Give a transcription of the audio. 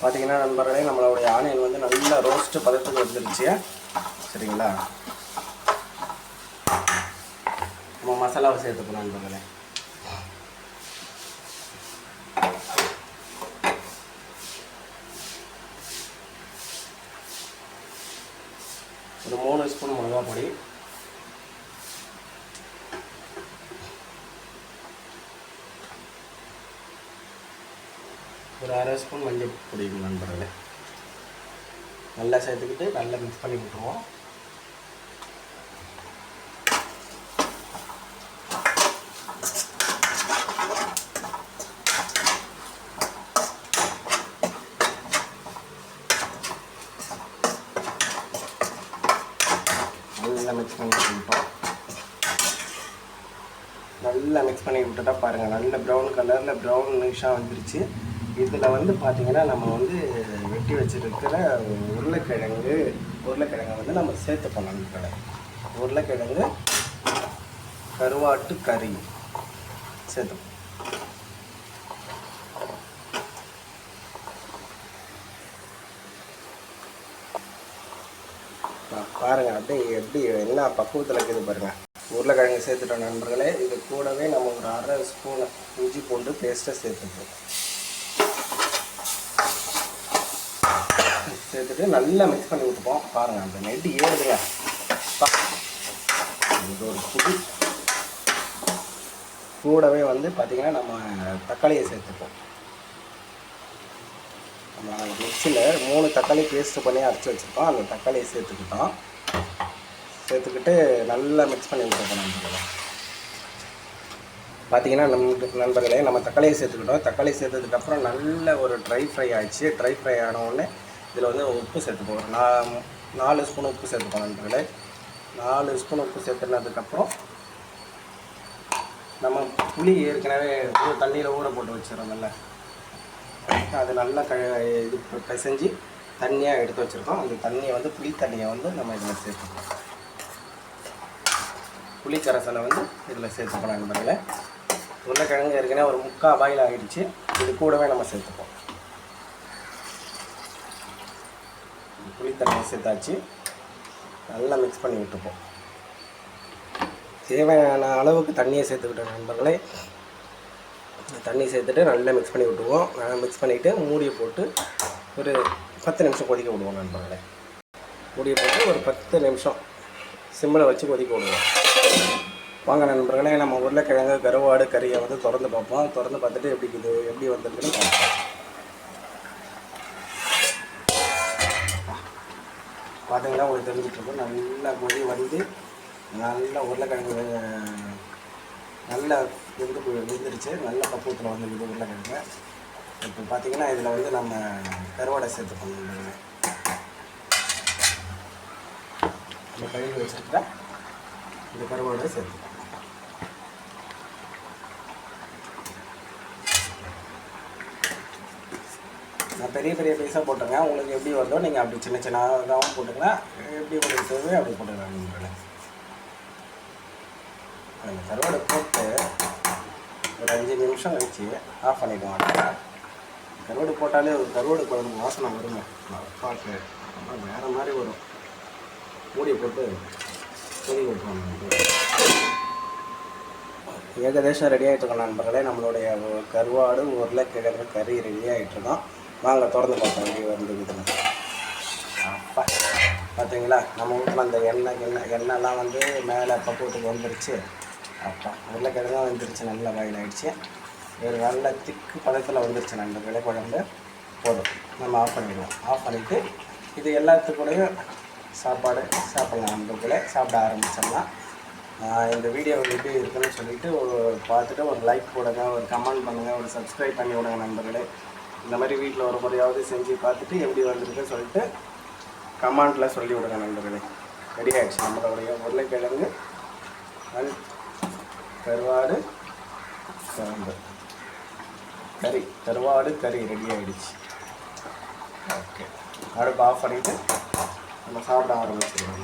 பார்த்தீங்கன்னா நண்பர்களே, நம்மளுடைய ஆனியன் வந்து நல்லா ரோஸ்ட்டு பதத்துக்கு வந்துருச்சு. சரிங்களா, நம்ம மசாலாவை சேர்த்துக்கணும் நண்பர்களே. ஒரு 3 ஸ்பூன் மிளகா பொடி, ஒரு 1/2 ஸ்பூன் மஞ்சள் பொடி நண்பர்களே. நல்லா சேர்த்துக்கிட்டு நல்லா மிக்ஸ் பண்ணி விட்டுருவோம். நல்லா மிக்ஸ் பண்ணி விட்டுட்டோம். நல்லா மிக்ஸ் பண்ணி விட்டுட்டா பாருங்கள், நல்ல ப்ரௌன் கலரில் ப்ரௌனிஷாக வந்துருச்சு. இதில் வந்து பார்த்திங்கன்னா நம்ம வந்து வெட்டி வச்சுருக்கிற உருளைக்கிழங்கு வந்து நம்ம சேர்த்துப்போம் நண்பர்களே. உருளைக்கிழங்கு கருவாட்டு கறி சேர்த்துப்போம். பாருங்கள் அப்படியே எப்படி என்ன பக்குவத்தில் இருக்குது பாருங்கள். உருளைக்கிழங்கு சேர்த்துட்டோம் நண்பர்களே. இது கூடவே நம்ம ஒரு 1/2 ஸ்பூன் இஞ்சி பூண்டு பேஸ்ட்டை சேர்த்துப்போம். சேர்த்துட்டு நல்லா மிக்ஸ் பண்ணி விட்டுப்போம். பாருங்கள் அந்த நெட்டு ஏறுதுங்க. இது ஒரு புது கூடவே வந்து பார்த்திங்கன்னா நம்ம தக்காளியை சேர்த்துப்போம். நம்ம மிக்சியில் 3 தக்காளி பேஸ்ட்டு பண்ணி அரைச்சி வச்சுருக்கோம். அந்த தக்காளியை சேர்த்துக்கிட்டு நல்லா மிக்ஸ் பண்ணி விட்டுருக்கோம் நண்பர்களே. பார்த்திங்கன்னா நண்பர்களே, நம்ம தக்காளியை சேர்த்துக்கிட்டோம். தக்காளி சேர்த்ததுக்கப்புறம் நல்ல ஒரு ட்ரை ஃப்ரை ஆகிடுச்சு. ட்ரை ஃப்ரை ஆன உடனே இதில் வந்து உப்பு சேர்த்துப்போம். ஒரு 4 ஸ்பூன் உப்பு சேர்த்துப்போம் நண்பர்களே. 4 ஸ்பூன் உப்பு சேர்த்துனதுக்கப்புறம் நம்ம புளி ஏற்கனவே தண்ணியில் ஊற போட்டு வச்சிடறோம். நல்லா அது நல்லா இது பிசைஞ்சு தண்ணியாக எடுத்து வச்சுருக்கோம். அந்த தண்ணியை வந்து புளி தண்ணியை வந்து நம்ம இதில் சேர்த்துப்போம். புளி கரைசலை வந்து இதில் சேர்த்துப்போம் நண்பர்களே. உருளைக்கிழங்கு ஏற்கனவே ஒரு 3/4 பாயில் ஆகிடுச்சு. இது கூடவே நம்ம சேர்த்துப்போம். புளி தண்ணியை சேர்த்தாச்சு. நல்லா மிக்ஸ் பண்ணி விட்டுப்போம். தேவையான அளவுக்கு தண்ணியை சேர்த்துக்கிட்டோம் நண்பர்களே. தண்ணி சேர்த்துட்டு நல்லா மிக்ஸ் பண்ணி விட்டுவோம். மிக்ஸ் பண்ணிவிட்டு மூடியை போட்டு ஒரு 10 நிமிஷம் கொதிக்க விடுவோம் நண்பர்களே. மூடியை போட்டு ஒரு 10 நிமிஷம் சிம்மில் வச்சு கொதிக்க விடுவோம். வாங்க நண்பர்களே, நம்ம உருளைக்கிழங்கு கருவாடு கறியை வந்து திறந்து பார்ப்போம். திறந்து பார்த்துட்டு எப்படி வந்துருக்குன்னு பார்ப்போம். பார்த்தீங்கன்னா உங்களுக்கு தெரிஞ்சிட்ருக்கோம். நல்லா கொதி வந்து நல்லா உருளைக்கிழங்கு நல்லா வெந்துருச்சு. நல்ல பக்குவத்தில் வந்துருக்குது உருளைக்கிழங்கு. இப்போ பார்த்திங்கன்னா இதில் வந்து நம்ம கருவாடை சேர்த்துக்கணும். நம்ம கழுவி வச்சுருக்கா இந்த கருவாடை சேர்த்துக்கணும். நான் பெரிய பீஸாக போட்டுருங்க. உங்களுக்கு எப்படி வருதோ நீங்கள் அப்படி சின்ன சின்னதாகவும் போட்டுக்கலாம். எப்படி உங்களுக்கு தேவையோ அப்படி போட்டுக்கலாம் நண்பர்களே. அந்த கருவாடை போட்டு ஒரு 5 நிமிஷம் கழிச்சு ஆஃப் பண்ணிடுவோம். கருவாடு போட்டாலே ஒரு கருவாடு குழம்பு வாசனை வருங்க. அப்பாவுக்கு வேறு மாதிரி வரும். மூடியை போட்டு கொதிக்க விட்டுருவோம். ஏகதேசம் ரெடி ஆகிட்ருக்கோம் நண்பர்களே. நம்மளுடைய கருவாடு உருளைக்கிழங்கு கறி ரெடி ஆகிட்ருக்கோம். வாங்க திறந்து பார்ப்போம் எப்படி வந்துக்குதுன்னு. அப்பா பார்த்தீங்களா, நம்ம ஊற்றின அந்த எண்ணெய்லாம் வந்து மேலே பக்குவத்துக்கு வந்துருச்சு. அப்பா உருளைக்கிழங்கும் வந்துருச்சு. நல்லா பாயில் ஆகிடுச்சு. ஒரு நல்ல திக்கு பதத்தில் வந்துருச்சு நண்பர்களே. குழம்பு போதும். நம்ம ஆஃப் பண்ணிடுவோம். ஆஃப் பண்ணிவிட்டு இது எல்லாத்துக்கூடையும் சாப்பாடு சாப்பிட்லாம் நண்பர்களே. சாப்பிட ஆரம்பிச்சிடலாம். இந்த வீடியோ எப்படி இருக்குன்னு சொல்லிவிட்டு பார்த்துட்டு ஒரு லைக் போடுங்க, ஒரு கமெண்ட் பண்ணுங்கள், ஒரு சப்ஸ்கிரைப் பண்ணி விடுங்க நண்பர்களே. இந்த மாதிரி வீட்டில் ஒரு முறையாவது செஞ்சு பார்த்துட்டு எப்படி வந்திருக்குன்னு சொல்லிட்டு கமெண்டில் சொல்லி விடுங்க நண்பர்களே. ரெடி ஆகிடுச்சு நம்மளுடைய உருளைக்கிழங்கு கருவாடு கறி ரெடி ஆகிடுச்சு. ஓகே, அடுப்பு ஆஃப் பண்ணிவிட்டு நம்ம சாப்பிட ஆரம்பிச்சிடுவோம்.